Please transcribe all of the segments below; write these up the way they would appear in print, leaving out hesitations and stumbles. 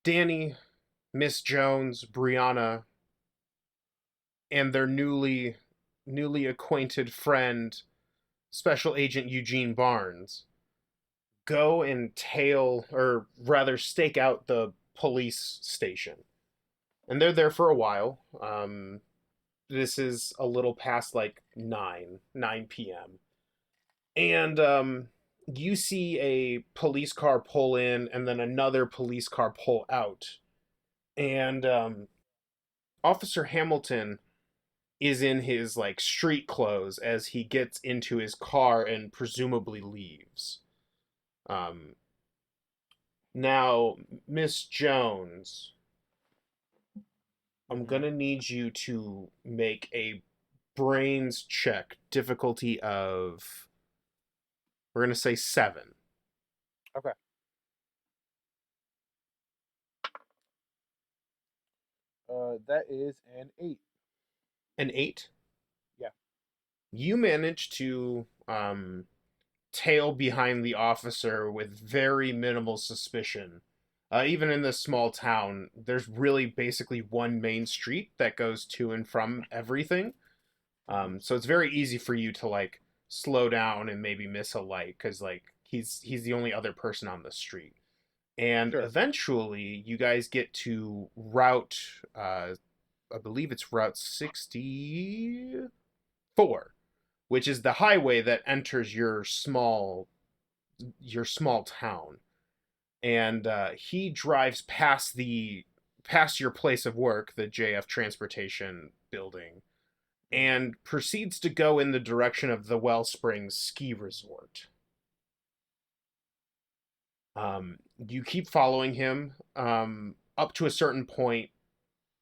Danny, Miss Jones, Brianna, and their newly acquainted friend, Special Agent Eugene Barnes, go and tail, or rather stake out the police station. And they're there for a while. This is a little past like 9 p.m. And you see a police car pull in and then another police car pull out. And Officer Hamilton is in his like street clothes as he gets into his car and presumably leaves. Um, Now, Miss Jones, I'm Hmm. gonna need you to make a brains check, difficulty of, we're gonna say 7. Okay. That is an 8. An 8. Yeah. You manage to tail behind the officer with very minimal suspicion. Even in this small town, there's really basically one main street that goes to and from everything. Hmm. So it's very easy for you to like slow down and maybe miss a light because like he's the only other person on the street. And Sure. eventually, you guys get to route. I believe it's Route 64, which is the highway that enters your small town. And he drives past your place of work, the JF Transportation building, Hmm. and proceeds to go in the direction of the Wellsprings Ski Resort. You keep following him up to a certain point,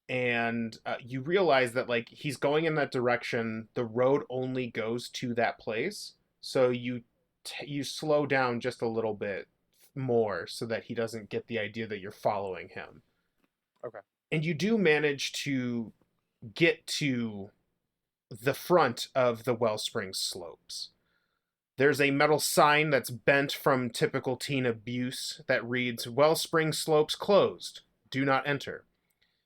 and you realize that like he's going in that direction. The road only goes to that place, so you slow down just a little bit more so that he doesn't get the idea that you're following him. Okay. And you do manage to get to the front of the Wellspring slopes. There's a metal sign that's bent from typical teen abuse that reads, Wellspring Slopes closed. Do not enter.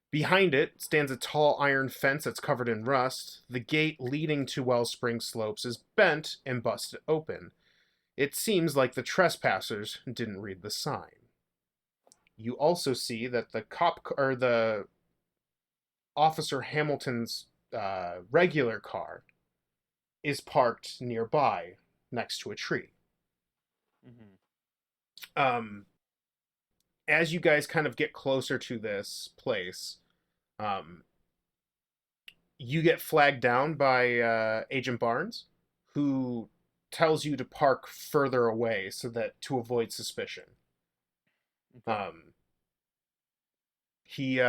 Behind it stands a tall iron fence that's covered in rust. The gate leading to Wellspring Slopes is bent and busted open. It seems like the trespassers didn't read the sign. You also see that the cop or the Officer Hamilton's regular car is parked nearby next to a tree. Hmm. Um, as you guys kind of get closer to this place, um, you get flagged down by Agent Barnes, who tells you to park further away so that to avoid suspicion. Okay. Um, he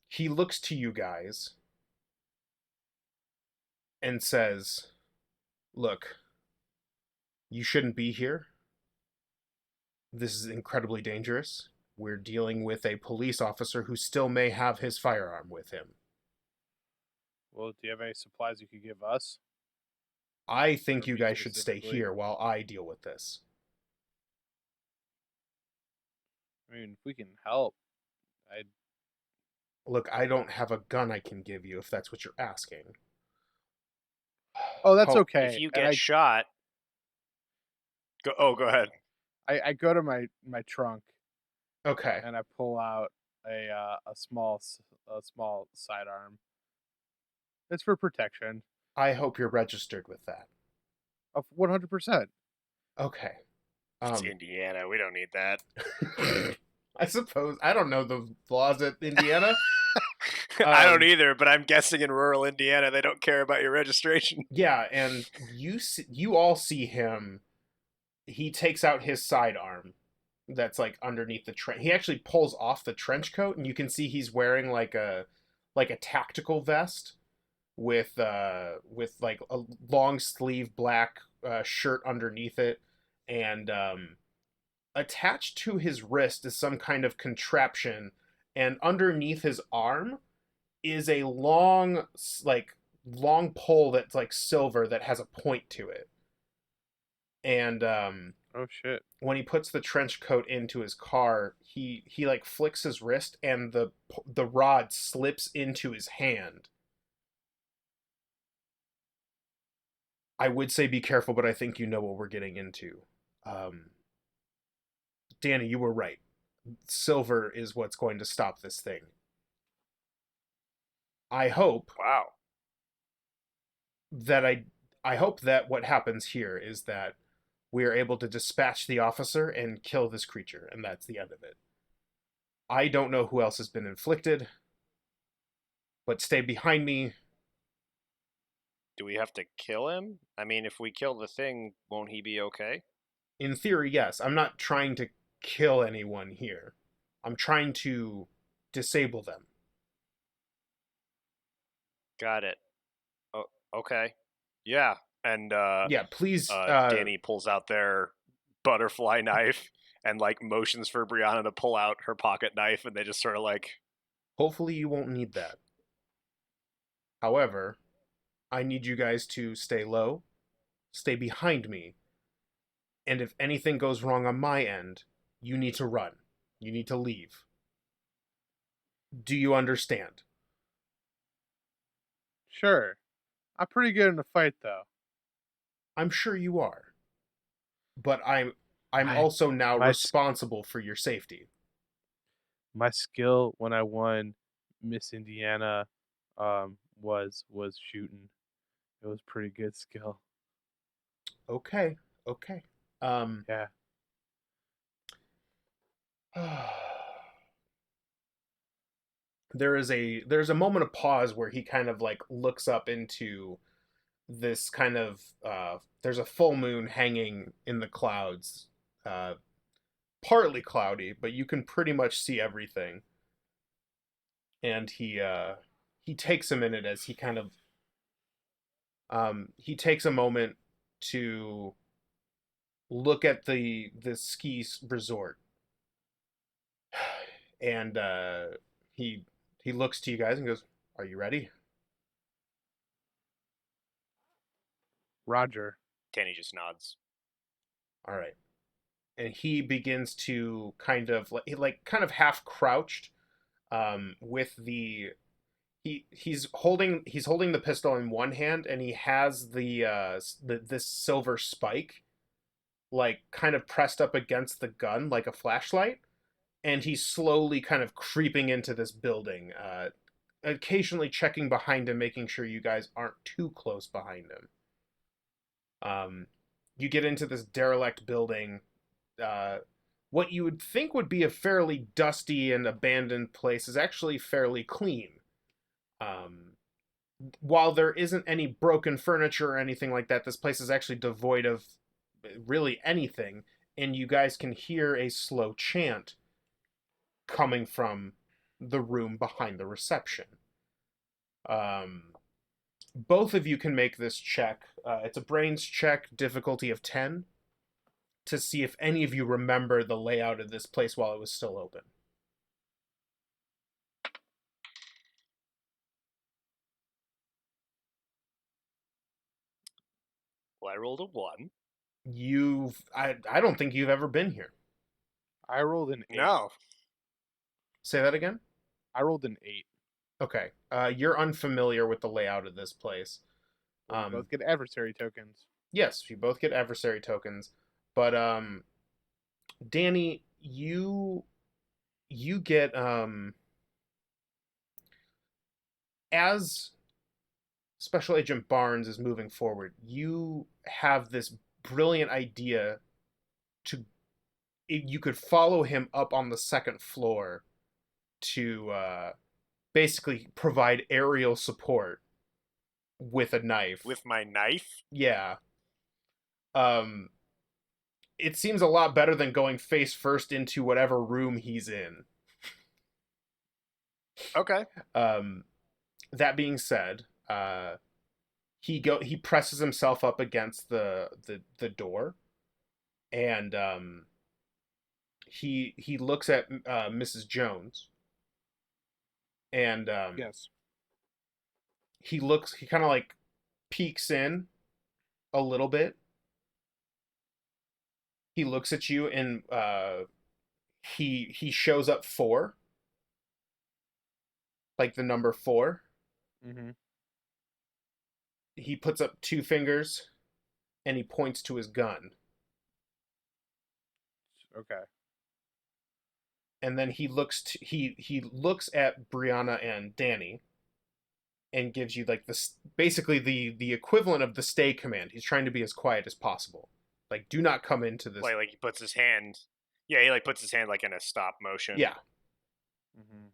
he looks to you guys and says, "Look, you shouldn't be here. This is incredibly dangerous. We're dealing with a police officer who still may have his firearm with him. Well, do you have any supplies you could give us, I think or you me guys should stay specifically? here while I deal with this." I mean, if we can help, I. Look, I don't have a gun I can give you if that's what you're asking. Oh, that's Oh, If okay. you And get shot, go ahead. I go to my trunk okay. and I pull out a small sidearm. It's for protection I hope you're registered with that. of 100%. Okay. It's Um, Indiana. We don't need that. I suppose I don't know the laws at Indiana. I don't Um, either, but I'm guessing in rural Indiana they don't care about your registration. yeah, and you all see him. He takes out his sidearm that's like underneath the trench. He actually pulls off the trench coat, and you can see he's wearing like a tactical vest with like a long sleeve black shirt underneath it, and attached to his wrist is some kind of contraption, and underneath his arm is a long pole that's like silver that has a point to it. And Oh shit. When he puts the trench coat into his car, he like flicks his wrist and the rod slips into his hand. I would say be careful, but I think you know what we're getting into. Um, Danny, you were right. Silver is what's going to stop this thing. I hope Wow. that I hope that what happens here is that we are able to dispatch the officer and kill this creature, and that's the end of it. I don't know who else has been inflicted, but stay behind me. Do we have to kill him? I mean, if we kill the thing, won't he be okay? In theory, yes. I'm not trying to kill anyone here. I'm trying to disable them. Got it. Oh, okay. Yeah. And Yeah, please. Danny pulls out their butterfly knife and like motions for Brianna to pull out her pocket knife, and they just sort of like, Hopefully, you won't need that. However, I need you guys to stay low, stay behind me, and if anything goes wrong on my end, you need to run. You need to leave. Do you understand? Sure. I'm pretty good in a fight though. I'm sure you are. But I'm My also now my responsible for your safety. my skill when I won Miss Indiana was shooting. It was pretty good skill. Okay. Okay. Um Yeah. there's a moment of pause where he kind of like looks up into this kind of there's a full moon hanging in the clouds, uh partly cloudy, but you can pretty much see everything. And he takes a minute as he takes a moment to look at the ski resort. And he he looks to you guys and goes, "Are you ready?" Roger. Danny just nods. All right. And he begins to kind of like kind of half crouched, with the he's holding the pistol in one hand, and he has this silver spike like kind of pressed up against the gun like a flashlight, and he's slowly kind of creeping into this building, occasionally checking behind him, making sure you guys aren't too close behind him. Um, you get into this derelict building. Uh, what you would think would be a fairly dusty and abandoned place is actually fairly clean. Um, while there isn't any broken furniture or anything like that, this place is actually devoid of really anything, and you guys can hear a slow chant coming from the room behind the reception. Um, both of you can make this check. It's a brains check, difficulty of 10, to see if any of you remember the layout of this place while it was still open. Well, I rolled a 1. I don't think you've ever been here. I rolled an 8. No. Say that again? I rolled an 8. Okay. You're unfamiliar with the layout of this place. We both get adversary tokens. Yes, you both get adversary tokens, but Danny, you get as Special Agent Barnes is moving forward, you have this brilliant idea to you could follow him up on the second floor to basically provide aerial support with a knife. With my knife? Yeah. Um it seems a lot better than going face first into whatever room he's in. Okay. That being said, he presses himself up against the door, and he looks at Mrs. Jones, and Yes. he kind of, like, peeks in a little bit, and he looks he kind of like peeks in a little bit, He looks at you and he shows up 4, like the number 4. Mm-hmm. He puts up 2 fingers and he points to his gun. Okay. And then he looks at Brianna and Danny and gives you like this, basically the equivalent of the stay command. He's trying to be as quiet as possible. Like, do not come into this. Like he puts his hand. Yeah, he like puts his hand like in a stop motion. Yeah. Mm-hmm.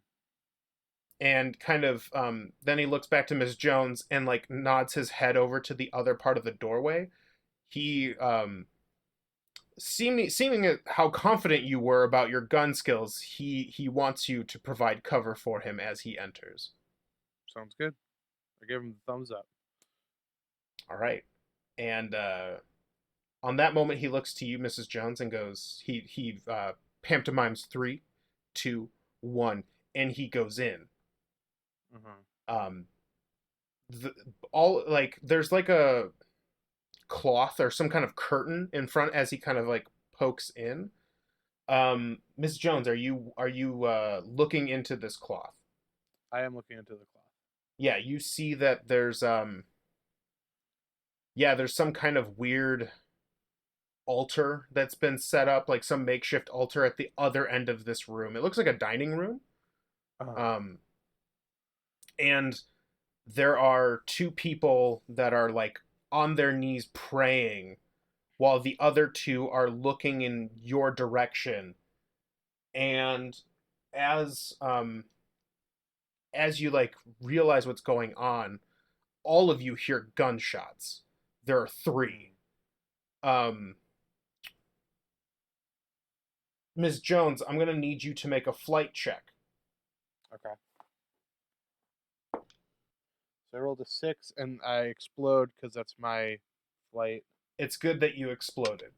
And kind of then he looks back to Miss Jones and like nods his head over to the other part of the doorway. He seeming how confident you were about your gun skills, he wants you to provide cover for him as he enters. Sounds good. I give him the thumbs up. All right. And on that moment, he looks to you, Mrs. Jones, and goes, he pantomimes 3, 2, 1, and he goes in. Mm-hmm. All like there's like a cloth or some kind of curtain in front as he kind of like pokes in. Miss Jones, are you looking into this cloth? I am looking into the cloth. Yeah, you see that there's there's some kind of weird altar that's been set up, like some makeshift altar at the other end of this room. It looks like a dining room. Uh-huh. And there are 2 people that are like on their knees praying while the other 2 are looking in your direction. And as you like realize what's going on, all of you hear gunshots. There are 3. Ms. Jones, I'm gonna need you to make a flight check. Okay. So I rolled a 6 and I explode because that's my flight. It's good that you exploded.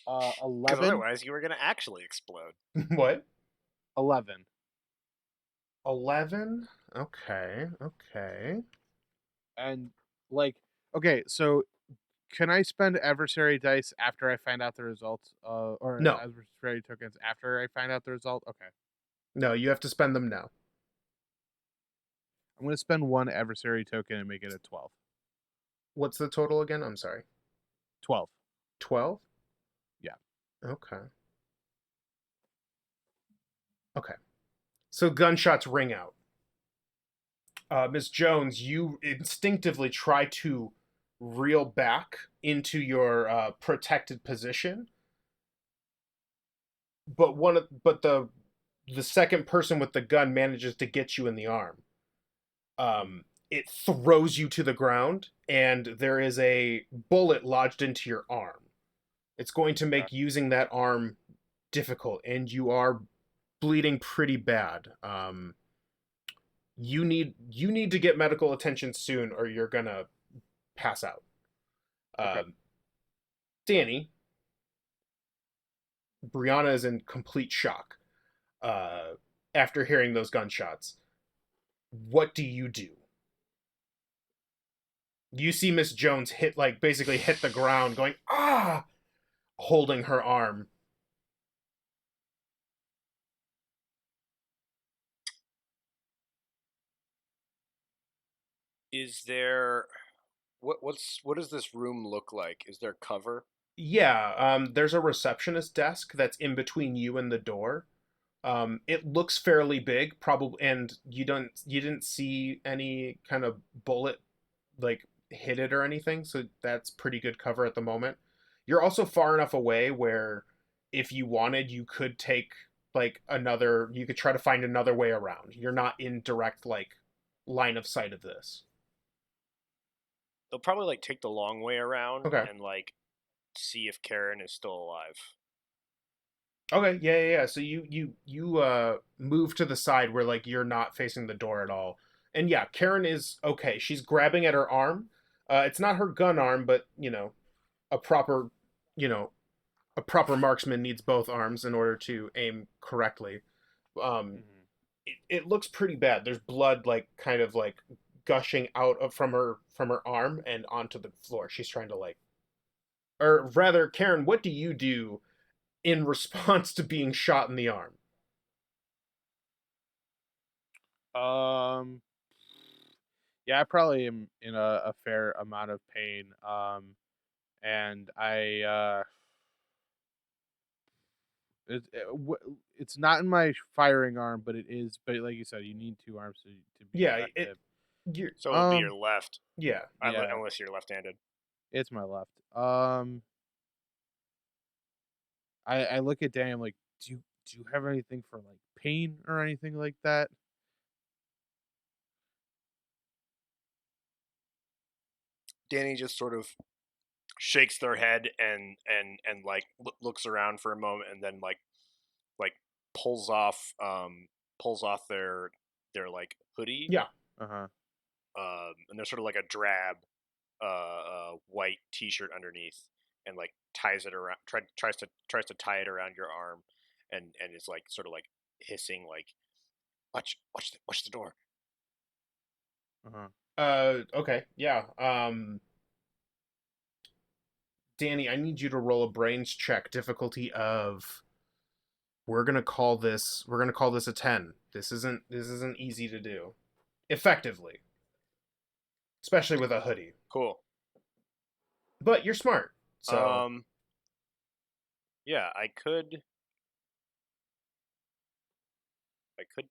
'Cause 11. otherwise, you were gonna actually explode. What? 11. 11? Okay, okay. And like, okay, so can I spend adversary dice after I find out the results? Or No, adversary tokens after I find out the result? Okay. no, you have to spend them now. I'm going to spend 1 adversary token and make it a 12. What's the total again? I'm sorry. 12. 12? Yeah. Okay. Okay. So gunshots ring out. Miss Jones, you instinctively try to reel back into your protected position, but the second person with the gun manages to get you in the arm. It throws you to the ground, and there is a bullet lodged into your arm. It's going to make using that arm difficult, and you are bleeding pretty bad. You need to get medical attention soon, or you're gonna pass out. Okay. Danny, Brianna is in complete shock after hearing those gunshots. What do you do? You see Miss Jones basically hit the ground, going ah, holding her arm. Is there what does this room look like? Is there cover? Yeah, there's a receptionist desk that's in between you and the door. It looks fairly big, probably, and you didn't see any kind of bullet like hit it or anything, so that's pretty good cover at the moment. You're also far enough away where if you wanted, you could take you could try to find another way around. You're not in direct like line of sight of this. They'll probably like take the long way around Okay. and like see if Karen is still alive. Okay, yeah. So you move to the side where like you're not facing the door at all. And yeah, Karen is okay. She's grabbing at her arm. It's not her gun arm, but a proper, you know, a proper marksman needs both arms in order to aim correctly. Mm-hmm. It looks pretty bad. There's blood like kind of like gushing out from her arm and onto the floor. She's trying to like, or rather, Karen, what do you do in response to being shot in the arm? Um, yeah, I probably am in a fair amount of pain. And it's not in my firing arm, but it is. But like you said, you need two arms to be Yeah, effective. you So it would be your left, yeah. Yeah, unless you're left-handed. it's my left. I look at Dan. I'm like, do you have anything for like pain or anything like that? Danny just sort of shakes their head and like looks around for a moment and then like pulls off their like hoodie. Yeah. Uh huh. And there's sort of like a drab white t-shirt underneath, and like ties it around, tries to tie it around your arm, and it's like sort of like hissing like watch the door. Uh huh. Okay. Yeah. Danny, I need you to roll a brains check, difficulty of, we're going to call this a 10. This isn't easy to do effectively, especially with a hoodie. Cool. But you're smart. So, Yeah, I could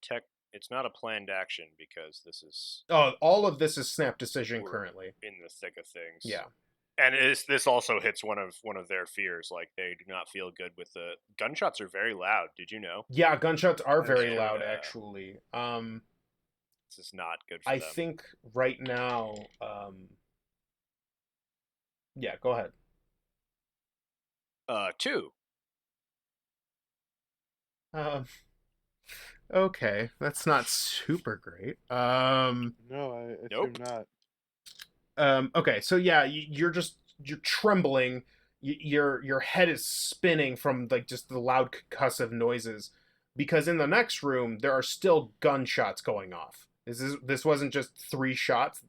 tech. It's not a planned action because this is oh, all of this is snap decision we're currently. in the thick of things. Yeah. And this also hits one of their fears. Like they do not feel good with the gunshots are very loud. Did you know? Yeah, gunshots are Oh, very shit. loud actually. This is not good for I them. think right now yeah, go ahead. 2. Um okay, that's not super great. No, I assume Nope. not. Okay, so yeah, you're trembling. Your head is spinning from like just the loud concussive noises, because in the next room there are still gunshots going off. This wasn't just 3 shots.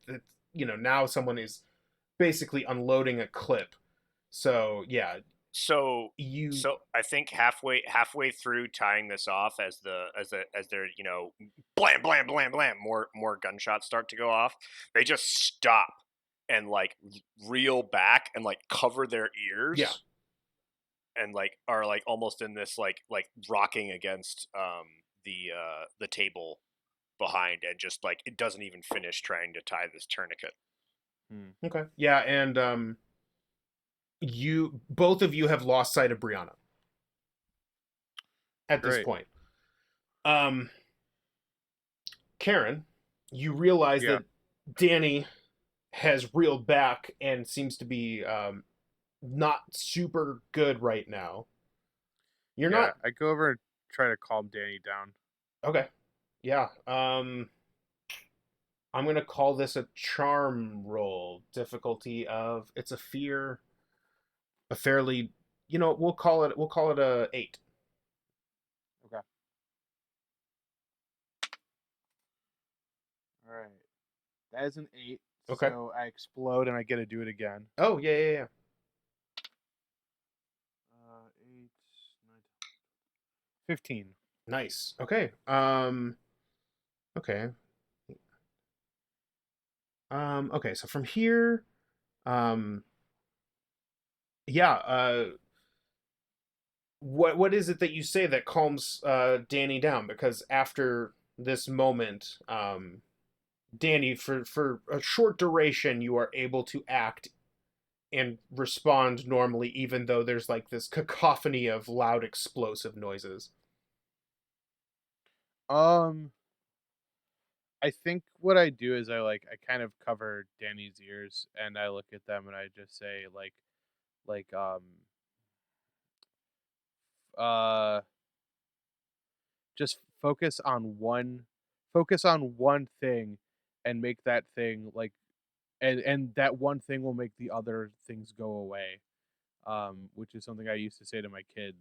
Now someone is basically unloading a clip. So yeah, So you so I think halfway through tying this off, as they're blam blam blam blam, more gunshots start to go off. They just stop and like reel back and like cover their yeah. ears, and like are like almost in this like rocking against the table behind, and just like it doesn't even finish trying to tie this tourniquet. Okay. Yeah, and you both of you have lost sight of Brianna at this Great. point. Um Karen, you realize Yeah. that Danny has reeled back and seems to be not super good right now. You're Yeah. not I go over and try to calm Danny down. okay. Yeah. I'm gonna call this a charm roll. Difficulty of, it's a fear, a fairly, we'll call it a 8. Okay. All right. That is an 8. Okay. So I explode and I get to do it again. Oh yeah, yeah, yeah. 8, 9, 15. Nice. Okay. Okay. Okay. So from here, um, yeah. What is it that you say that calms Danny down? Because after this moment, Danny, for a short duration, you are able to act and respond normally, even though there's like this cacophony of loud explosive noises. Um, I think what I do is I kind of cover Danny's ears and I look at them and I just say like uh just focus on one thing and make that thing like and that one thing will make the other things go away. Which is something I used to say to my kids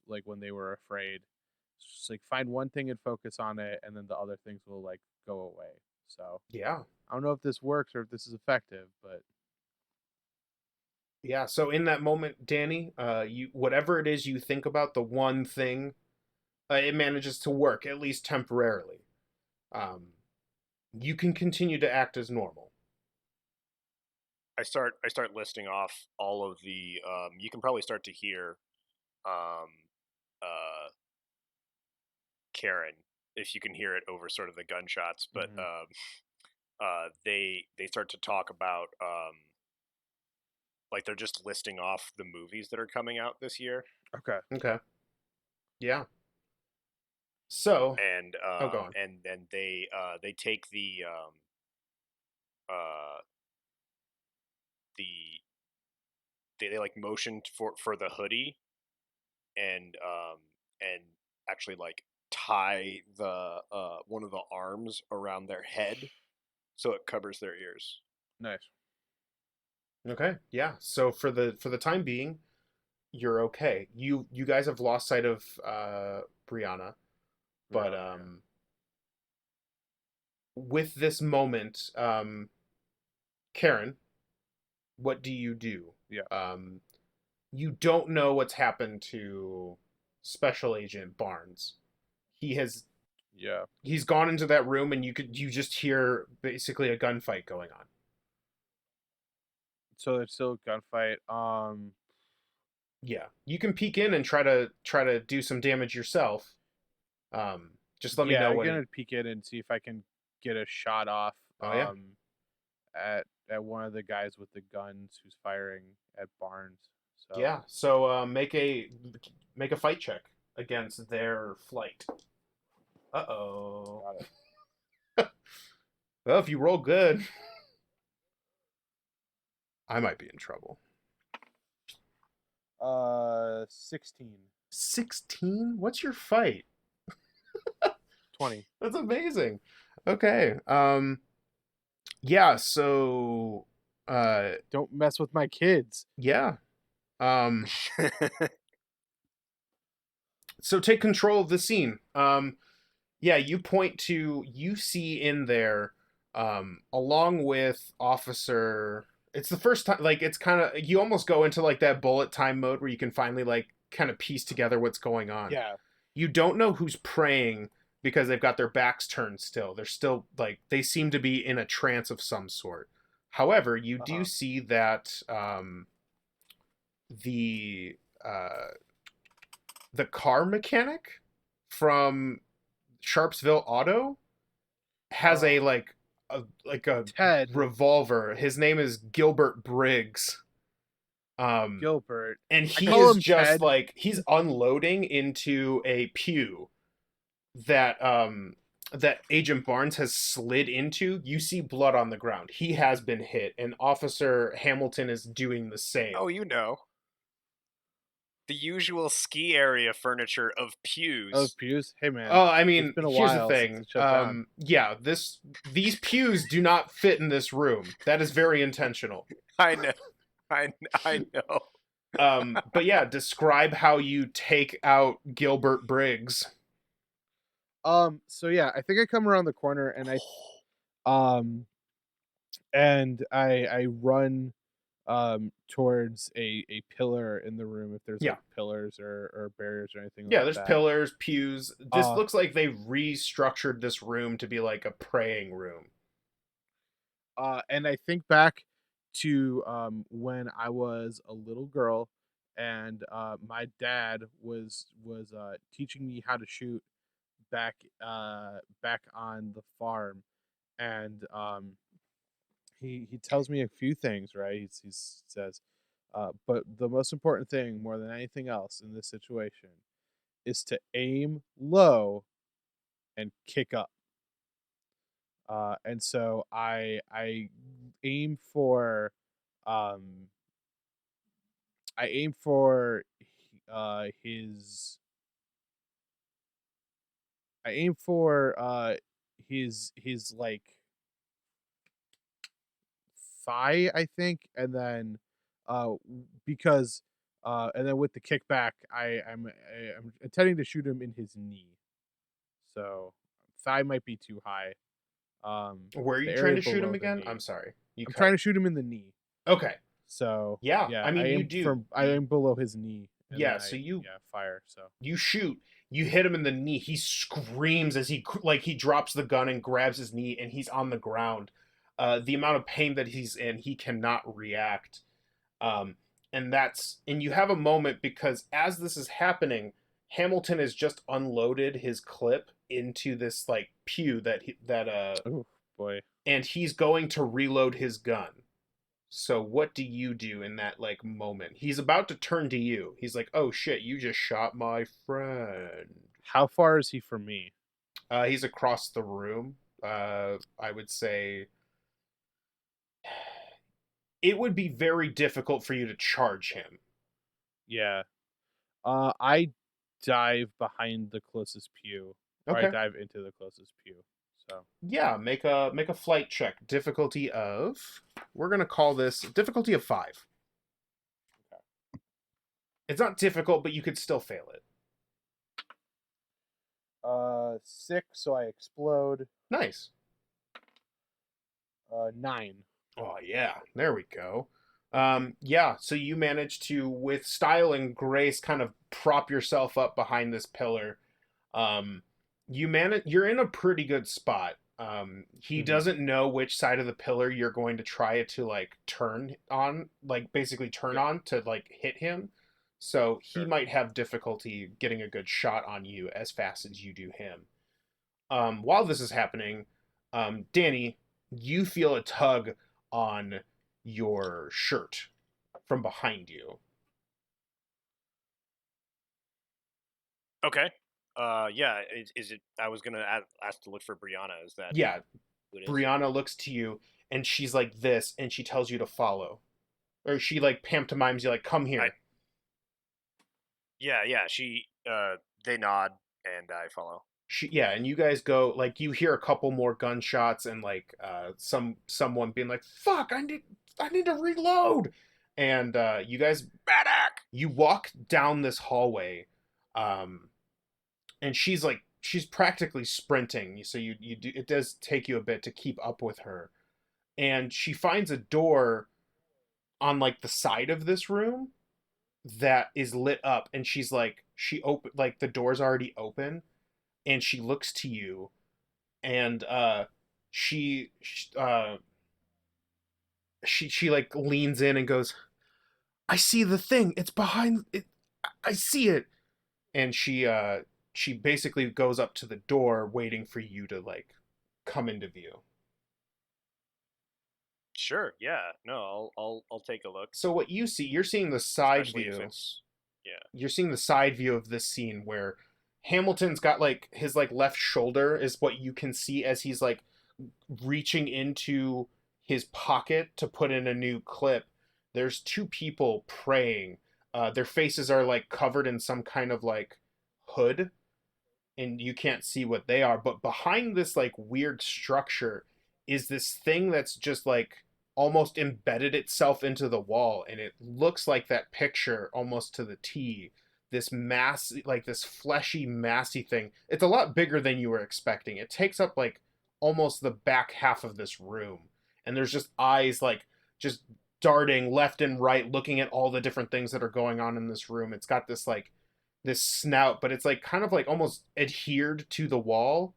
like when they were afraid. It's just like find one thing and focus on it and then the other things will like go away. So Yeah. I don't know if this works or if this is effective, but Yeah, so in that moment, Danny, you whatever it is you think about, the one thing, it manages to work at least temporarily. Um, you can continue to act as normal. I start listing off all of the. You can probably start to hear, um, uh, Karen, if you can hear it over sort of the gunshots. But Mm-hmm. they start to talk about like they're just listing off the movies that are coming out this year, Okay. Okay. Yeah. So, and oh, go on. they take uh the they like motioned for the hoodie and actually like tie the one of the arms around their head so it covers their ears. Nice. Okay. Yeah. So for the time being, you're okay. You guys have lost sight of Brianna, but Rihanna, yeah. with this moment, Karen, what do you do? Yeah. You don't know what's happened to Special Agent Barnes. He has Yeah. he's gone into that room, and you just hear basically a gunfight going on. So there's still a gunfight. Yeah, you can peek in and try to do some damage yourself. Just let me Yeah, know I'm when. gonna peek in and see if I can get a shot off. Oh yeah, At one of the guys with the guns who's firing at Barnes. So yeah. So make a fight check against their flight. Uh-oh. got it. Well, if you roll good, I might be in trouble. 16. 16? What's your fight? 20. That's amazing. Okay. Yeah, so Don't mess with my kids. yeah. So take control of the scene. Yeah, you point to you see in there along with officer, it's the first time, like it's kind of, you almost go into like that bullet time mode where you can finally like kind of piece together what's going on. Yeah. You don't know who's praying because they've got their backs turned still. They're still like, they seem to be in a trance of some sort. However, you do Uh-huh. see that the uh, the car mechanic from Sharpsville Auto has a like a Ted revolver. His name is Gilbert Briggs. Gilbert. And I he call is him just Ted. like, he's unloading into a pew that that Agent Barnes has slid into. You see blood on the ground. He has been hit, and Officer Hamilton is doing the same. Oh, the usual ski area furniture of Oh, pews. pews. Hey man, Oh, I it's mean, been a here's the while since thing. it shut down. Yeah, these pews do not fit in this room. That is very intentional. I know, I know. But yeah, describe how you take out Gilbert Briggs. So yeah, I think I come around the corner and um I run towards a pillar in the room if there's Yeah. like pillars or barriers or anything Yeah, like there's that. pillars, pews. This Uh looks like they restructured this room to be like a praying room. and I think back to when I was a little girl and my dad was teaching me how to shoot back on the farm and he tells me a few things, right? He says, but the most important thing, more than anything else in this situation, is to aim low and kick up. And so I aim for um I aim for his I aim for his like thigh, I think, and then because and then with the kickback, I'm intending to shoot him in his knee. So thigh might be too high. Where are The you trying area to shoot him below the again? knee. I'm sorry. You I'm cut. trying to shoot him in the knee. Okay. So Yeah, yeah, I mean, you do. I am below his knee, and Yeah, then so I fire. So you shoot, you hit him in the knee. He screams as he drops the gun and grabs his knee, and he's on the ground. The amount of pain that he's in, he cannot react. Um, and you have a moment because as this is happening, Hamilton has just unloaded his clip into this like pew oh boy. and he's going to reload his gun. So what do you do in that like moment? He's about to turn to you. He's like, "Oh shit, you just shot my friend." How far is he from me? He's across the room. I would say it would be very difficult for you to charge him. Yeah. I dive behind the closest pew, or I Okay. dive into the closest pew. So Yeah, make a flight check. Difficulty of we're gonna call this difficulty of 5. It's not difficult, but you could still fail it. 6, so I explode. Nice. 9. Oh yeah, there we go. Yeah, so you manage to, with style and grace, kind of prop yourself up behind this pillar. Um, you're in a pretty good spot. He Mhm. doesn't know which side of the pillar you're going to try to like turn on, like basically turn Yep. on to like hit him. So he Sure. might have difficulty getting a good shot on you as fast as you do him. While this is happening, Danny, you feel a tug on your shirt from behind you. Okay. Yeah. Is it? I was gonna ask to look for Brianna. Is that Yeah, who it is? Brianna looks to you and she's like this, and she tells you to follow, or she like pantomimes you like, "Come I. here." Yeah. Yeah. She. They nod and I follow. Yeah, and you guys go, like you hear a couple more gunshots and like someone being like, "Fuck, I need to reload," and Badak. you walk down this hallway, um, and she's practically sprinting. So you do, it does take you a bit to keep up with her, and she finds a door on like the side of this room that is lit up, and she open like the door's already open, and she looks to you, and she she like leans in and goes, "I see the thing, it's behind it, I see it." And she basically goes up to the door waiting for you to like come into view. Sure. Yeah. No. I'll take a look. So what you see, you're seeing the side Especially if view. it's. Yeah. You're seeing the side view of this scene where Hamilton's got like his like left shoulder is what you can see as he's like reaching into his pocket to put in a new clip. There's two people praying. Their faces are like covered in some kind of like hood, and you can't see what they are. But behind this like weird structure is this thing that's just like almost embedded itself into the wall, and it looks like that picture almost to the T. This mass, like this fleshy, massy thing. It's a lot bigger than you were expecting. It takes up like almost the back half of this room, and there's just eyes like just darting left and right, looking at all the different things that are going on in this room. It's got this like this snout, but it's like kind of like almost adhered to the wall.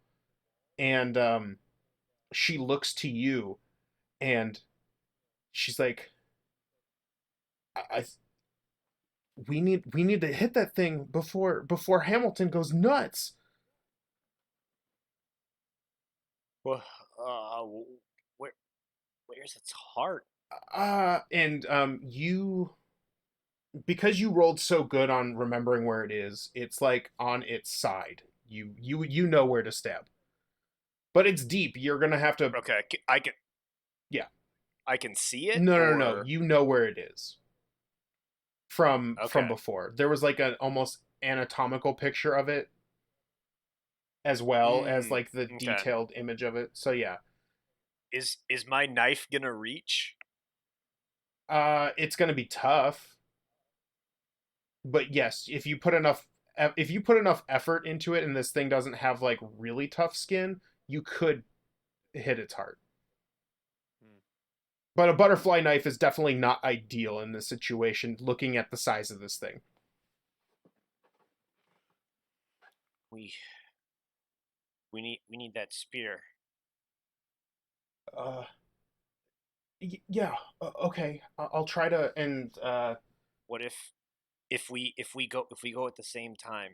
And she looks to you, and she's like, I we need to hit that thing before Hamilton goes nuts." Well. Where? Where's its heart? And you, because you rolled so good on remembering where it is, it's like on its side. You know where to stab, but it's deep. You're gonna have to. Okay. I can. Yeah. I can see it. No. Or You know where it is from okay. before. There was like an almost anatomical picture of it, as well as like the Okay. detailed image of it. So yeah, Is my knife gonna reach? it's gonna be tough, but yes, if you put enough effort into it, and this thing doesn't have like really tough skin, you could hit its heart. Hmm. But a butterfly knife is definitely not ideal in this situation, looking at the size of this thing. We need that spear. Uh, yeah, okay. I'll try to, and What if we go at the same time?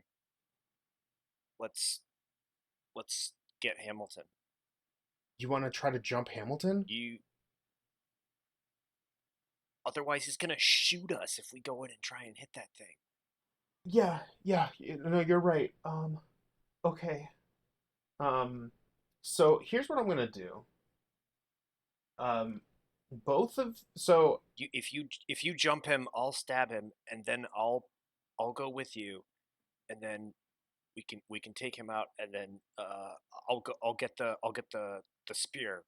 Let's let's get Hamilton. you want to try to jump Hamilton? You Otherwise he's gonna shoot us if we go in and try and hit that thing. Yeah, yeah. No, you're right. Okay. So here's what I'm gonna do. Um, both of so If you jump him, I'll stab him, and then I'll go with you, and then we can take him out, and then I'll get the spear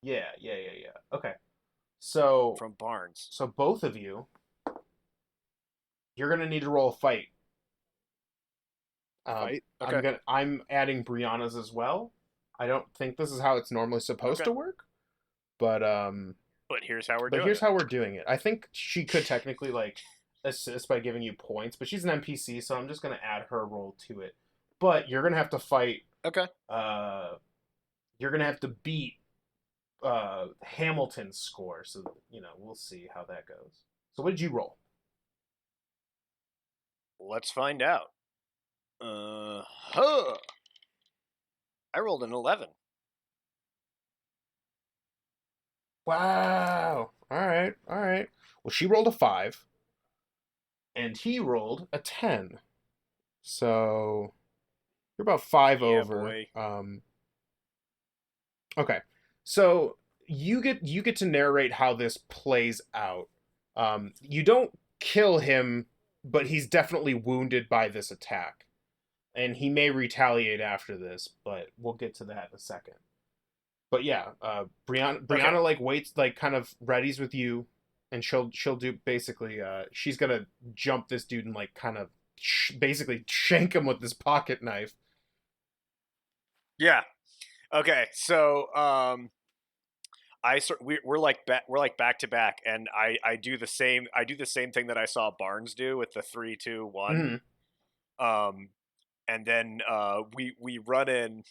yeah. Okay. So from Barnes. so both of you, you're gonna need to roll a fight. Fight? Okay. I'm adding Brianna's as well. I don't think this is how it's normally supposed Okay. to work, but But here's how we're but doing here's it. how we're doing it. I think she could technically like assist by giving you points, but she's an NPC, so I'm just gonna add her role to it. But you're gonna have to fight. Okay. You're gonna have to beat Hamilton's score, so we'll see how that goes. So what did you roll? Let's find out. Huh. I rolled an 11. Wow. All right. Well, she rolled a 5, and he rolled a 10. So you're about 5 Yeah, over. boy. Okay. So you get to narrate how this plays out. You don't kill him, but he's definitely wounded by this attack. And he may retaliate after this, but we'll get to that in a second. But yeah, Brianna Okay. like waits, like kind of readies with you, and she'll do basically she's gonna jump this dude and like kind of basically shank him with this pocket knife. Yeah. Okay. So we're like back to back, and I do the same thing that I saw Barnes do with the 3, 2, 1. Mm-hmm. Um, and then we run in,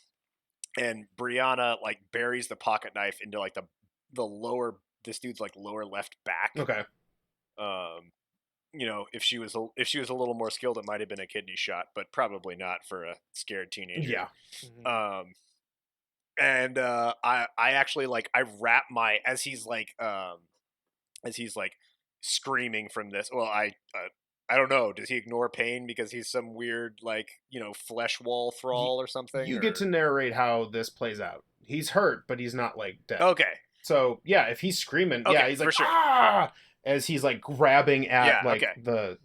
and Brianna like buries the pocket knife into like the lower this dude's like lower left back. Okay. Um, if she was a little more skilled, it might have been a kidney shot, but probably not for a scared teenager. Yeah. Mhm. And I actually like I wrap my as he's like screaming from this. Well, I don't know. Does he ignore pain because he's some weird like flesh wall You, thrall or something? you get to Or narrate how this plays out. He's hurt, but he's not like dead. okay, So yeah, if he's screaming, yeah, okay, he's for like sure. ah, as he's like grabbing Yeah, at like okay.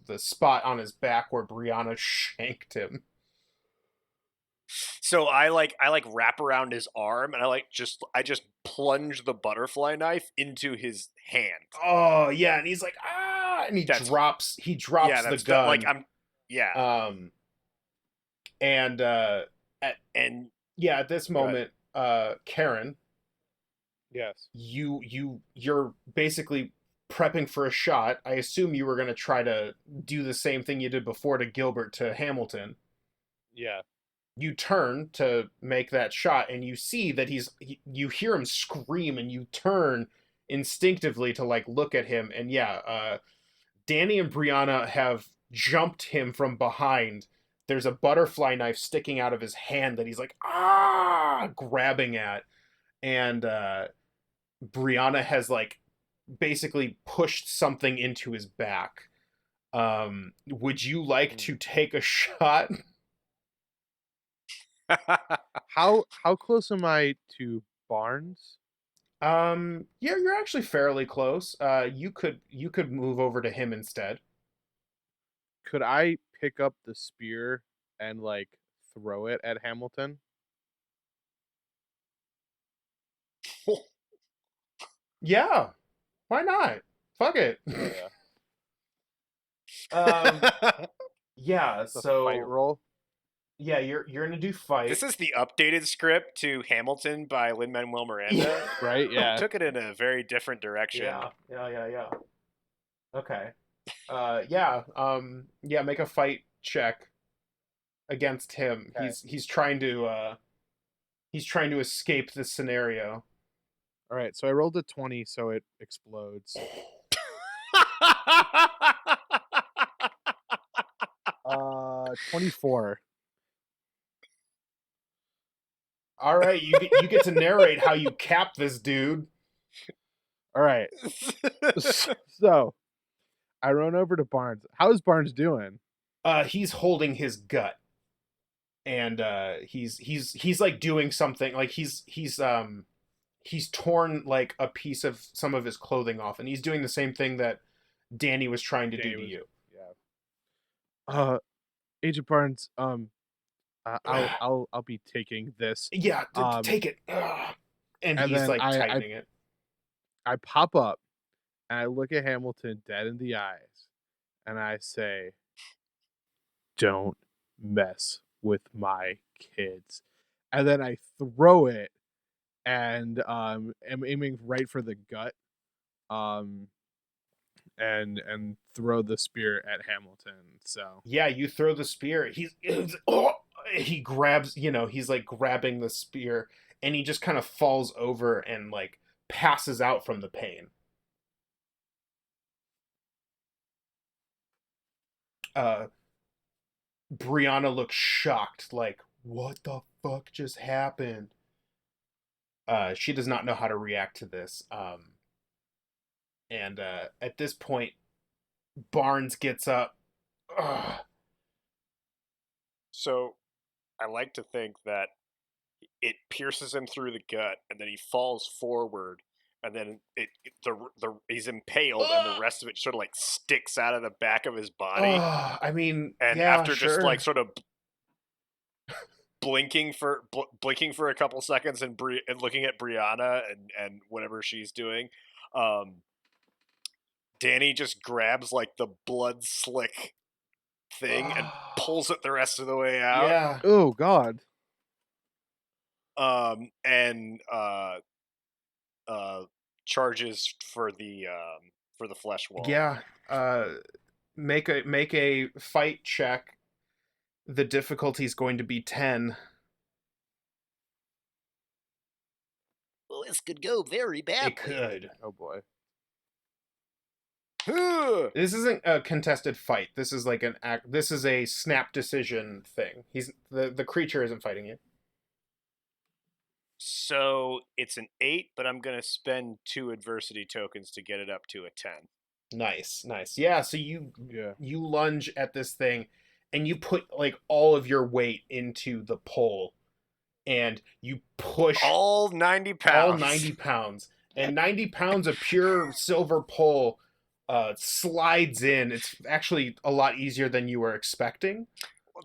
the spot on his back where Brianna shanked him. So I wrap around his arm, and I just plunge the butterfly knife into his hand. Oh yeah, and he's like ah, and he That's drops yeah, the that's that like gun. I'm yeah. Um, and at And yeah, at this go ahead. moment, Karen, Yes. you're basically prepping for a shot. I assume you were gonna try to do the same thing you did before to Gilbert to Hamilton. Yeah. You turn to make that shot, and you see that you hear him scream, and you turn instinctively to like look at him, and yeah, Danny and Brianna have jumped him from behind. There's a butterfly knife sticking out of his hand that he's like grabbing at, and Brianna has like basically pushed something into his back. Would you like to take a shot? How close am I to Barnes? Yeah, you're actually fairly close. You could move over to him instead. Could I pick up the spear and like throw it at Hamilton? Yeah, why not? Fuck it. Yeah. um, yeah. It's a fight So roll. Yeah, you're gonna do fight. This is the updated script to Hamilton by Lin-Manuel Miranda. Right? Yeah. Took it in a very different direction. Yeah. Okay. Yeah, make a fight check against him. Okay. He's trying to escape this scenario. All right. So I rolled a 20, so it explodes. 24. All right, you get to narrate how you cap this dude. All right. So I run over to Barnes. How's Barnes doing? He's holding his gut, and he's like doing something. Like he's torn like a piece of some of his clothing off, and he's doing the same thing that Danny was trying to do to you. Yeah. Agent Barnes. I'll be taking this. Yeah, take it. Ugh. And he's then like tightening it. I pop up and I look at Hamilton dead in the eyes, and I say, "Don't mess with my kids." And then I throw it, and am aiming right for the gut, and throw the spear at Hamilton. So Yeah, you throw the spear. He grabs, he's like grabbing the spear, and he just kind of falls over and like passes out from the pain. Brianna looks shocked, like, what the fuck just happened? She does not know how to react to this. And at this point, Barnes gets up. Ugh. So I like to think that it pierces him through the gut, and then he falls forward, and then he's impaled, and the rest of it sort of like sticks out of the back of his body. I mean, and yeah, after sure. just like sort of blinking for a couple seconds and looking at Brianna and whatever she's doing, Danny just grabs like the blood slick thing and pulls it the rest of the way out. Yeah. Oh God. And charges for the flesh wall. Yeah. Make a fight check. The difficulty is going to be 10. Well, this could go very badly. It could. Oh boy. This isn't a contested fight. This is like this is a snap decision thing. The creature isn't fighting you. So it's an 8, but I'm gonna spend 2 adversity tokens to get it up to a 10. Nice. Yeah, so you lunge at this thing, and you put like all of your weight into the pole, and you push all 90 pounds. All 90 pounds. And 90 pounds of pure silver pole slides in. It's actually a lot easier than you were expecting.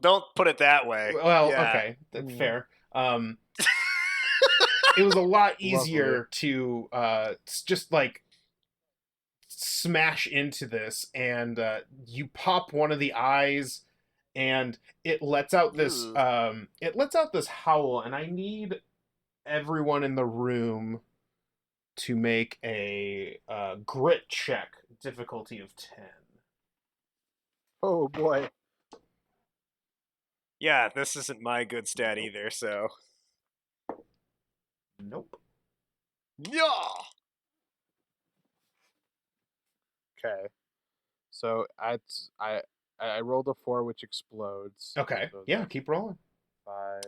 Don't put it that way. Well, okay, that's fair. It was a lot easier to just like smash into this, and you pop one of the eyes, and it lets out this howl, and I need everyone in the room to make a grit check, difficulty of 10. Oh boy. Yeah, this isn't my good stat either, so. Nope. Yeah. Okay. So I rolled a 4, which explodes. Okay. So Yeah, keep rolling. 5.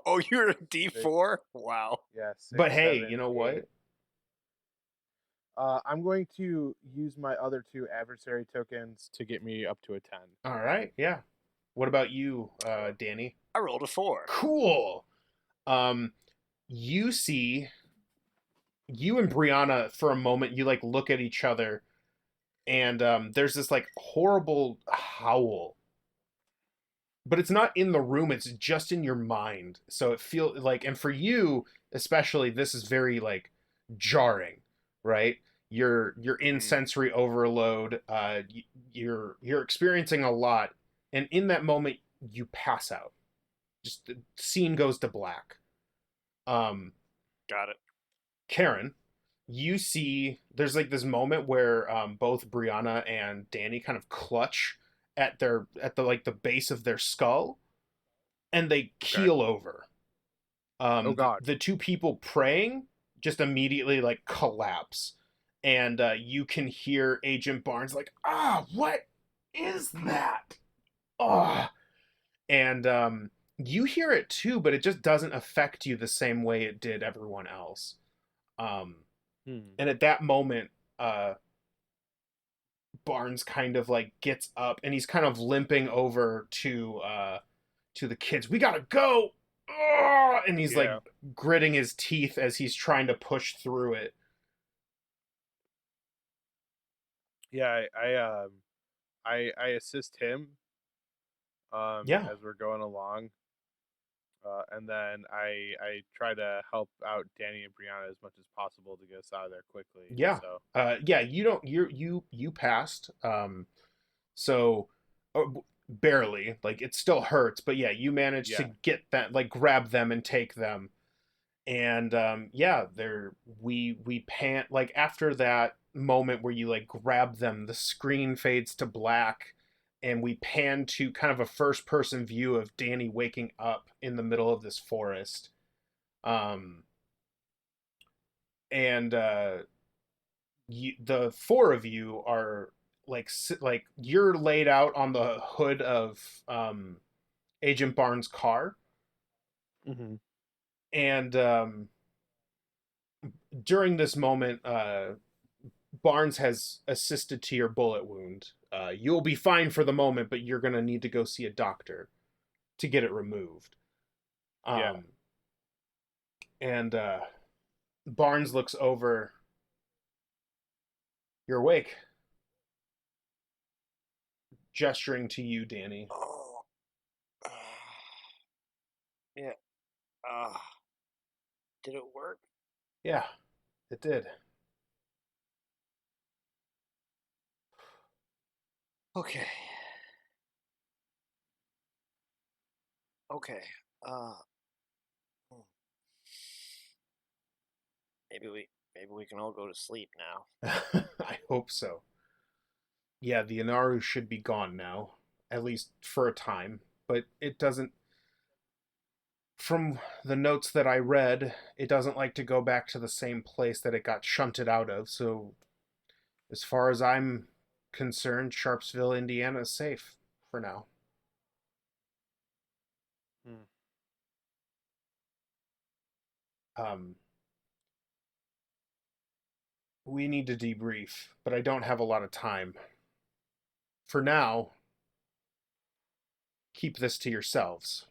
Oh, you're a D4? Wow. Yeah. 6, But hey, 7, you know 8. what? I'm going to use my other 2 adversary tokens to get me up to a 10. All right. Yeah. What about you, Danny? I rolled a 4. Cool. You and Brianna for a moment, you like look at each other, and there's this like horrible howl, but it's not in the room, it's just in your mind. So it feels like, and for you especially, this is very like jarring, right? You're in sensory overload. You're experiencing a lot, and in that moment you pass out. just the scene goes to black. Got it. Karen, you see there's like this moment where both Brianna and Danny kind of clutch at the like the base of their skull, and they Okay. keel over. Oh God. The two people praying just immediately like collapse, and you can hear Agent Barnes like, what is that? Ah, and you hear it too, but it just doesn't affect you the same way it did everyone else. Um, and at that moment, Barnes kind of like gets up and he's kind of limping over to the kids. We gotta go. And he's like Yeah. gritting his teeth as he's trying to push through it. Yeah, I assist him Yeah, as we're going along, and then I try to help out Danny and Brianna as much as possible to get us out of there quickly. yeah, So yeah. You don't. You passed. So uh, barely. Like it still hurts, but yeah, you managed to yeah, get that. Like grab them and take them. And yeah, we pan like after that moment where you like grab them, the screen fades to black, and we pan to kind of a first person view of Danny waking up in the middle of this forest. Um, and the four of you are like you're laid out on the hood of Agent Barnes' car, mm-hmm. and during this moment, Barnes has assisted to your bullet wound. You'll be fine for the moment, but you're gonna need to go see a doctor to get it removed. Yeah, Um, and Barnes looks over. You're awake, gesturing to you, Danny. Oh. Yeah. Uh, did it work? Yeah, it did. Okay. Okay. Uh. hmm. Maybe we can all go to sleep now. I hope so. Yeah, the Inaru should be gone now, at least for a time. But it doesn't. From the notes that I read, it doesn't like to go back to the same place that it got shunted out of. So, as far as I'm concerned, Sharpsville, Indiana is safe for now. Hmm. Um, we need to debrief, but I don't have a lot of time. For now, keep this to yourselves.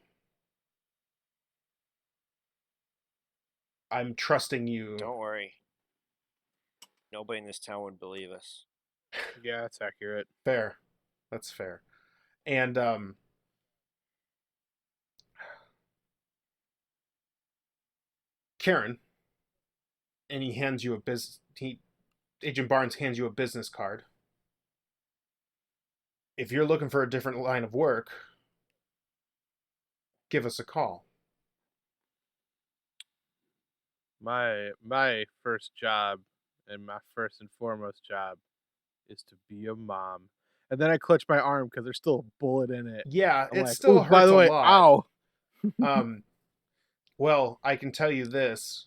I'm trusting you. Don't worry. Nobody in this town would believe us. yeah, that's accurate. Fair. That's fair. And Karen, and he hands you a business. Agent Barnes hands you a business card. If you're looking for a different line of work, give us a call. My first job and my first and foremost job is to be a mom. And then I clutch my arm because there's still a bullet in it. Yeah, I'm it like, oh, still by hurts the a way, lot. ow. Um, well, I can tell you this.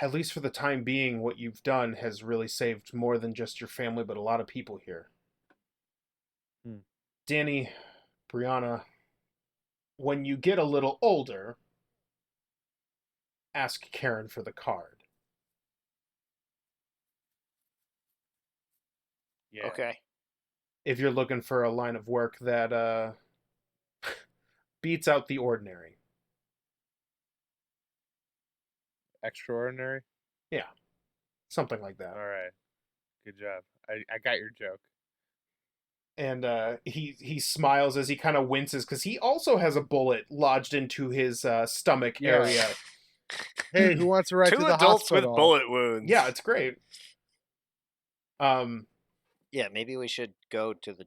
At least for the time being, what you've done has really saved more than just your family, but a lot of people here. Hmm. Danny, Brianna, when you get a little older, ask Karen for the card. Yeah. Okay. If you're looking for a line of work that beats out the ordinary. Extraordinary. Yeah, something like that. All right. Good job. I got your joke. And he smiles as he kind of winces because he also has a bullet lodged into his stomach Yeah. area. Hey, who wants to ride to Two the adults with hospital? bullet wounds. Yeah, it's great. Yeah, maybe we should go to the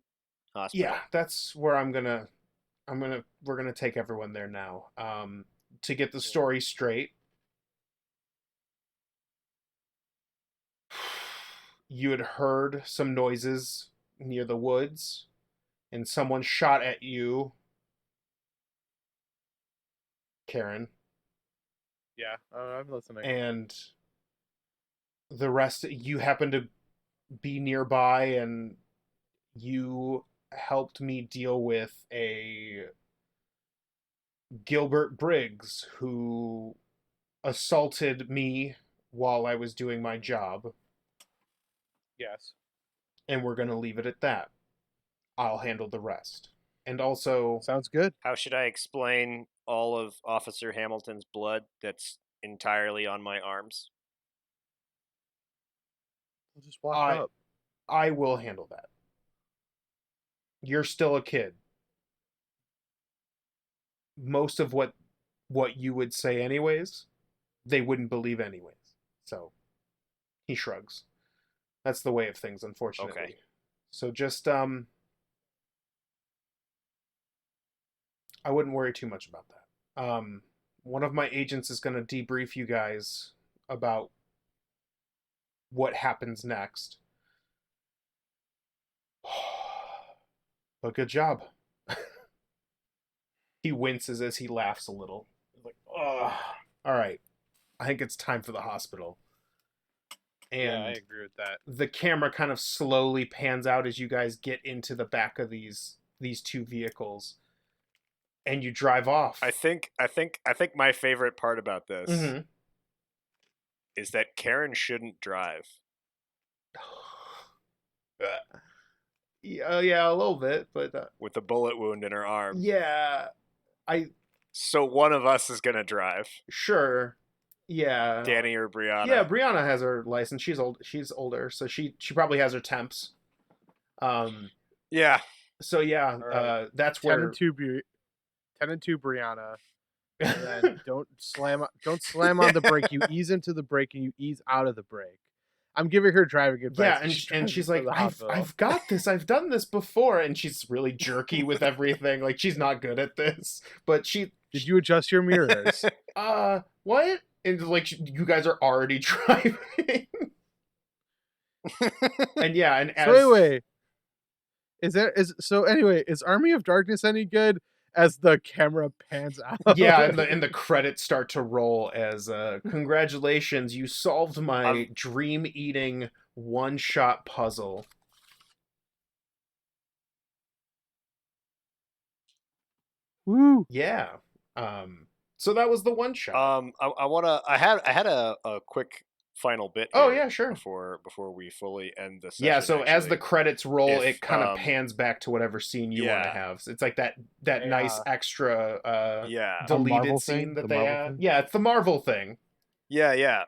hospital. Yeah, that's where I'm gonna we're gonna take everyone there now. To get the story straight, you had heard some noises near the woods, and someone shot at you, Karen, Yeah, I'm listening. and the rest you happened to be nearby, and you helped me deal with a Gilbert Briggs who assaulted me while I was doing my job, Yes. and we're going to leave it at that. I'll handle the rest. And also, Sounds good. How should I explain all of Officer Hamilton's blood that's entirely on my arms? We'll just walk I up. I will handle that. You're still a kid. Most of what you would say anyways, they wouldn't believe anyways. So, he shrugs. That's the way of things, unfortunately. Okay. So just I wouldn't worry too much about that. One of my agents is going to debrief you guys about what happens next. But good job. He winces as he laughs a little. Like, oh, all right. I think it's time for the hospital. Yeah, I And agree with that. the camera kind of slowly pans out as you guys get into the back of these two vehicles, and you drive off. I think my favorite part about this Mm-hmm. is that Karen shouldn't drive. Yeah, a little bit, but With a bullet wound in her arm. yeah, I So one of us is gonna drive. sure, yeah, Danny or Brianna. yeah. Brianna has her license. She's old. She's older, so she probably has her temps. Yeah. So yeah, Right. that's 10 where. and 2 10 and 2 Brianna. And then don't slam on the brake. You ease into the brake and you ease out of the brake. I'm giving her driving advice. Yeah, and she's like, I've got this. I've done this before, and she's really jerky with everything. Like she's not good at this, but Did you adjust your mirrors? what? And like you guys are already driving. And yeah, and as So anyway, is Army of Darkness any good? As the camera pans out. yeah, and the credits start to roll as congratulations, you solved my dream eating one shot puzzle. Woo! Yeah. So that was the one shot. I had a quick final bit Oh here yeah, sure. before we fully end the session. Yeah, so actually. as the credits roll, If, it kind of pans back to whatever scene you want to yeah. have. So it's like that nice extra yeah. deleted Marvel scene thing? that The they Marvel add. thing? Yeah, it's the Marvel thing. Yeah.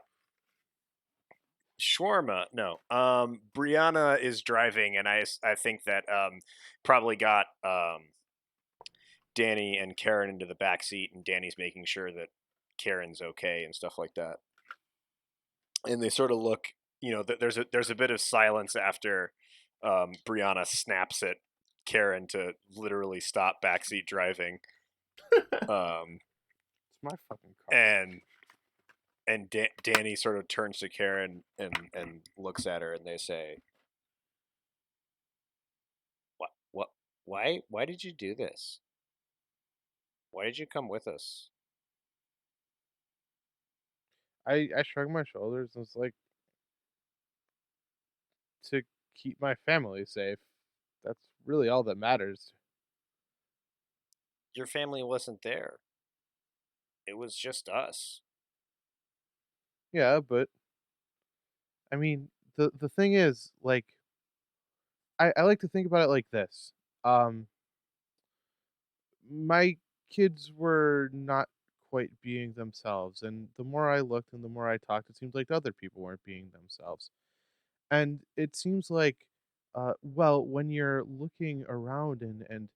Shawarma, no. Brianna is driving, and I think that probably got Danny and Karen into the back seat, and Danny's making sure that Karen's okay and stuff like that. And they sort of look, there's a bit of silence after Brianna snaps at Karen to literally stop backseat driving. It's my fucking car. And Danny sort of turns to Karen and looks at her, and they say, "What? Why did you do this? Why did you come with us?" I shrugged my shoulders and was like, to keep my family safe. That's really all that matters. Your family wasn't there. It was just us. Yeah, but I mean, the thing is, like, I like to think about it like this. Um, my kids were not quite being themselves, and the more I looked and the more I talked, it seemed like other people weren't being themselves. And it seems like, well, when you're looking around and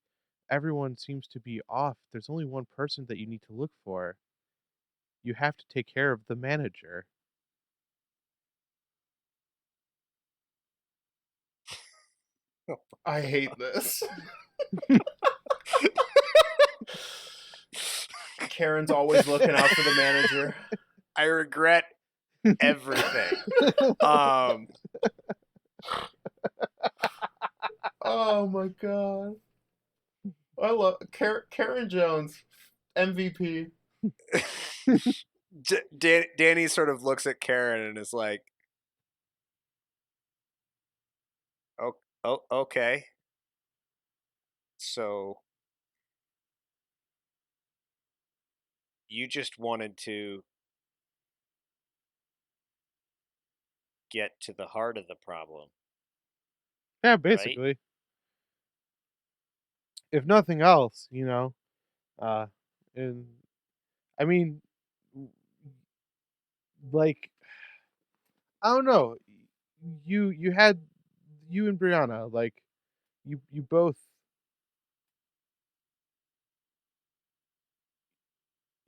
everyone seems to be off, there's only one person that you need to look for. You have to take care of the manager. I hate this. Karen's always looking out for the manager. I regret everything. Um, Oh my god. I love Karen Jones, MVP. Danny sort of looks at Karen and is like, "Oh, okay. So you just wanted to get to the heart of the problem, Yeah, right?" basically. If nothing else, uh, and I mean, like, I don't know. You had you and Brianna, like, you both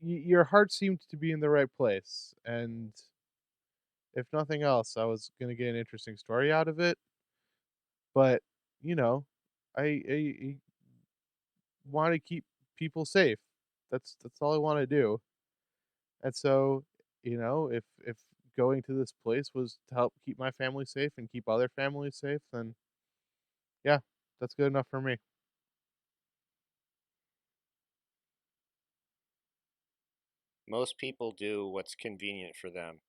your heart seemed to be in the right place, and if nothing else, I was gonna get an interesting story out of it. But you know, I want to keep people safe. That's all I want to do. And so, if going to this place was to help keep my family safe and keep other families safe, then yeah, that's good enough for me. Most people do what's convenient for them.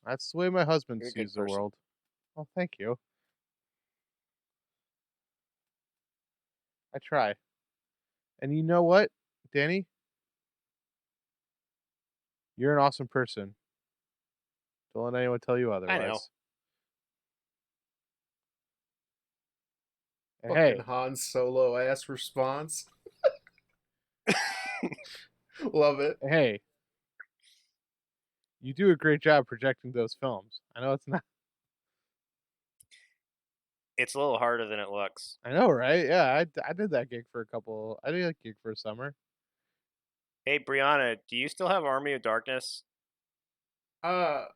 That's the way my husband You're a good sees the person. world. Oh, thank you. I try. And you know what, Danny? You're an awesome person. Don't let anyone tell you I know. otherwise. And Fucking hey, Han Solo ass response. Love it. hey, you do a great job projecting those films. I know it's not. It's a little harder than it looks. I know, right? Yeah, I did that gig for a couple. I did that gig for a summer. Hey, Brianna, do you still have Army of Darkness? Uh,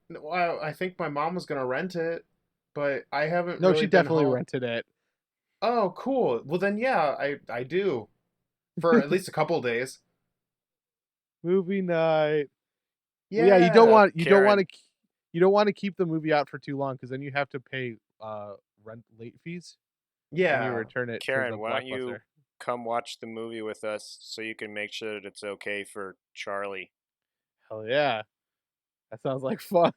well, I think my mom was gonna rent it, but I haven't No, really she been definitely home. rented it. Oh, cool. Well then, yeah, I do for at least a couple days. Movie night. Well, yeah, Yeah, Karen, you don't want to keep the movie out for too long because then you have to pay rent late fees when you yeah. return it to the Karen, why don't you Blockbuster. come watch the movie with us so you can make sure that it's okay for Charlie? Hell yeah, that sounds like fun.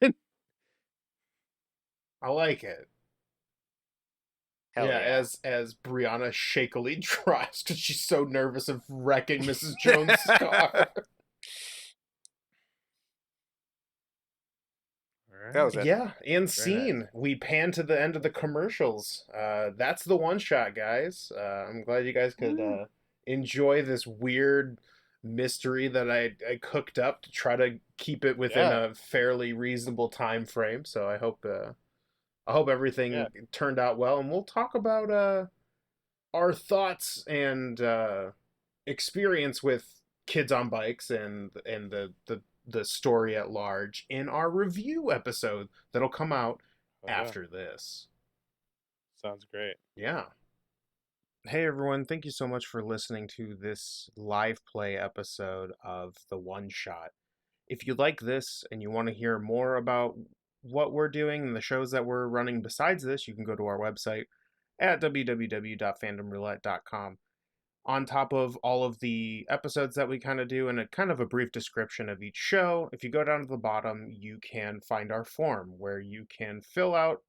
I like it. Hell Yeah, yeah. as Brianna shakily drives because she's so nervous of wrecking Mrs. Jones' car. All That was right, it. Yeah, and very nice. scene. We pan to the end of the commercials. That's the one shot, guys. I'm glad you guys could Woo. enjoy this weird mystery that I cooked up to try to keep it within Yeah, a fairly reasonable time frame. So I hope yeah, everything turned out well, and we'll talk about our thoughts and experience with kids on bikes and the story at large in our review episode that'll come out oh yeah, after this. sounds great. Yeah. Hey everyone, thank you so much for listening to this live play episode of The One Shot. If you like this and you want to hear more about what we're doing and the shows that we're running besides this, you can go to our website at www.fandomroulette.com. On top of all of the episodes that we kind of do and a kind of a brief description of each show, if you go down to the bottom, you can find our form where you can fill out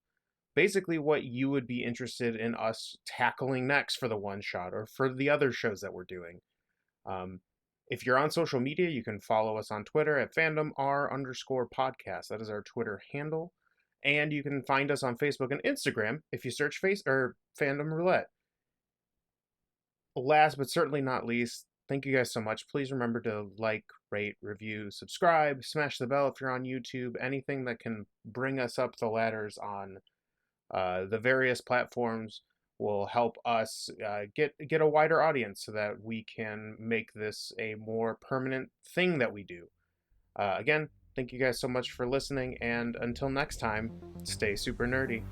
basically what you would be interested in us tackling next for the one shot or for the other shows that we're doing. Um, if you're on social media, you can follow us on Twitter at fandomr_podcast. That is our Twitter handle. And you can find us on Facebook and Instagram if you search Fandom Roulette. Last but certainly not least, thank you guys so much. Please remember to like, rate, review, subscribe, smash the bell if you're on YouTube, anything that can bring us up the ladders on the various platforms will help us get a wider audience so that we can make this a more permanent thing that we do. Again, thank you guys so much for listening, and until next time, stay super nerdy.